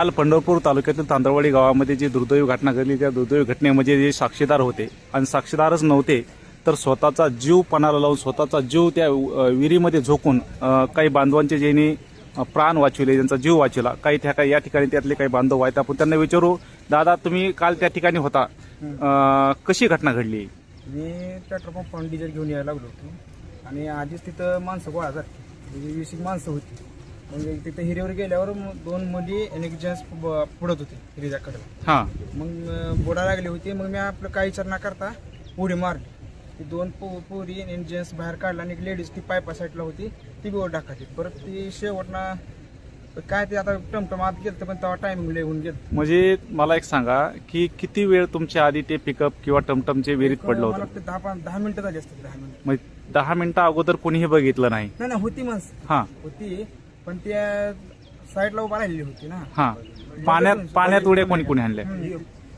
काल पंढरपूर तालुक्यातील तांदळवाडी गावामध्ये जी दुर्दैवी घटना घडली त्या दुर्दैवी घटनेमध्ये जे साक्षीदार होते आणि साक्षीदारच नव्हते तर स्वतःचा जीव पणाला लावून स्वतःचा जीव त्या विहिरीमध्ये झोकून काही बांधवांचे ज्यांनी प्राण वाचविले, ज्यांचा जीव वाचवला. या ठिकाणी त्यातले काही बांधव आहेत. आपण त्यांना विचारू, दादा तुम्ही काल त्या ठिकाणी होता, कशी घटना घडली? मी पेट्रोल पंपावर डिझेल घेऊन यायला लागलो होतो आणि आधीच तिथं माणसं गोळा झाली, म्हणजे 20 माणसं होती. मग तिथं हिरीवर गेल्यावर दोन मुली आणि एक जेंट्स पुढत होते हिरीच्याकडे. हां, मग बोडा लागली होती. मग मी आपलं काही विचार न करता उडी मारली. ती दोन पोरी आणि जेंट्स बाहेर काढला आणि एक लेडीज ती पायपा साईडला होती ती बी वर टाकायची. परत ती शेवटना काय ते आता टमटम आत गेलं पण तेव्हा टायमिंग लिहून गेलं. म्हणजे मला एक सांगा की किती वेळ तुमच्या आधी ते पिकअप किंवा टमटमचे विहिरीत पडलं होतं? मला वाटतं 10 मिनिटं झाली असतील. 10 मिनिटं. मग 10 मिनिटं अगोदर कोणीही बघितलं नाही? नाही होती माणसं. हां होती पण त्या साईडला उभा राहिलेली होती ना. हां, पाण्यात उड्या कोणी कोणी आणल्या?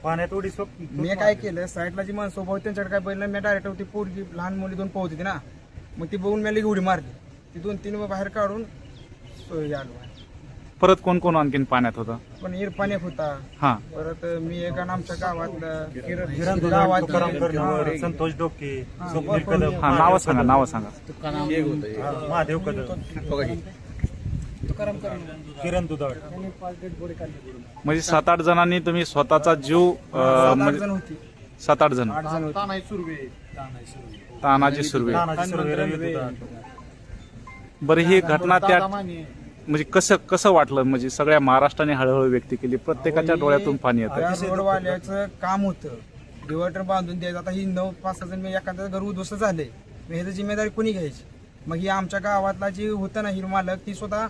पाण्यात उडी मी काय केलं, साईडला जी माणसं उभा होती त्यांच्याकडे काय बघितलं मी डायरेक्ट होती पोरगी लहान मुली दोन पोहत होती ना. मग ती बघून मी उडी मारली. ती 2-3 बाहेर काढून आलो. परत कोण कोण आणखीन पाण्यात होतं? पण इरफान एक होता. हां, परत मी एका आमच्या गावातलं संतोष डोके, हां, नावं सांगा. महादेव कदम, किरण दुधाळ. म्हणजे 7-8 जणांनी तुम्ही स्वतःचा जीव 7-8 जण होती. 7-8 जण. तानाजी सुर्वे. बरं, ही घटना त्या म्हणजे कसं वाटलं? म्हणजे सगळ्या महाराष्ट्राने हळूहळू व्यक्त केली, प्रत्येकाच्या डोळ्यातून पाणी येतं. रोडवाल्याचं काम होतं डिवायडर बांधून द्यायचं. आता ही 9-5 जण एखाद्या घर उद्ध्वस्त झाले, मग ह्याची जिम्मेदारी कोणी घ्यायची? मग ही आमच्या गावातला जी होतं ना हिर मालक, ती स्वतः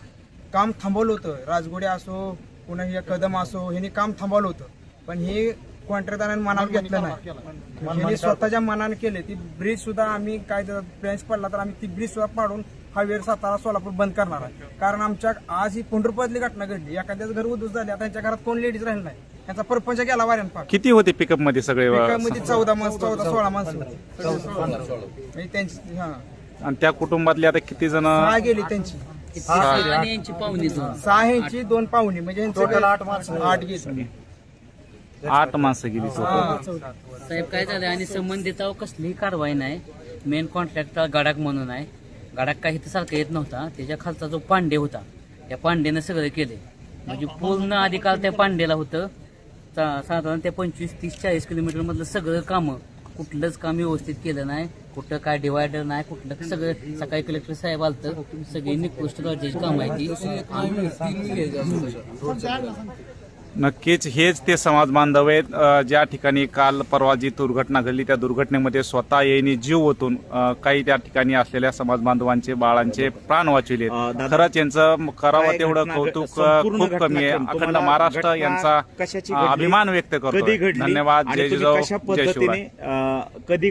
काम थांबवलं होतं. राजगोडे असो पुन्हा हे कदम असो, ह्यांनी काम थांबवलं होतं. पण हे कॉन्ट्रॅक्टरांनी मनावर घेतलं नाही. ह्यांनी स्वतःच्या मनाने केले. ती ब्रिज सुद्धा आम्ही काय ब्रँच पडला तर आम्ही ती ब्रिज सुद्धा पाडून हायवेवर सातारा सोलापूर बंद करणार आहे. कारण आमच्या आज ही पंढरपूरातली घटना घडली, एखाद्याचं घर उद्ध्वस्त झाले, आता त्यांच्या घरात कोण लेडीज राहिलं नाही. त्यांचा परपंच गेला वाऱ्यान पाक. किती होते पिकअप मध्ये सगळे? मध्ये 14-16 माणसं होती त्यांची. हा, आणि त्या कुटुंबातले आता किती जण? 6 गेली त्यांची. 6 ह्यांची 2 पाहुणे म्हणजे टोटल 8 माणसं. 8 गेली. 8 माणसं गेली. साहेब काय झालं आणि संबंधितावर कसलीही कारवाई नाही. मेन कॉन्ट्रॅक्टर गडाक म्हणून आहे. गडाक काही तर सारखं येत नव्हता. त्याच्या खालचा जो पांडे होता त्या पांडेनं सगळं केले. म्हणजे पूर्ण अधिकार त्या पांडेला होतं. साधारण त्या 25-30-40 किलोमीटर मधलं सगळं कामं, कुठलंच काम व्यवस्थित केलं नाही. कुठं काय डिवायडर नाही, कुठलं सगळं. सकाळी कलेक्टर साहेब आलतं, सगळी निकृष्ट दर्जाची काम आहे ती. नक्कीच हेच ते समाज बांधव आहेत ज्या ठिकाणी काल परवा जी दुर्घटना घडली त्या दुर्घटनेमध्ये स्वतः यांनी जीव ओतून काही त्या ठिकाणी असलेल्या समाज बांधवांचे, बाळांचे प्राण वाचविले. खरंच यांचं करावं तेवढं कौतुक खूप कमी आहे. अखंड महाराष्ट्र यांचा अभिमान व्यक्त करतो. धन्यवाद. जय जिजाऊ, जय शिवराय. कधी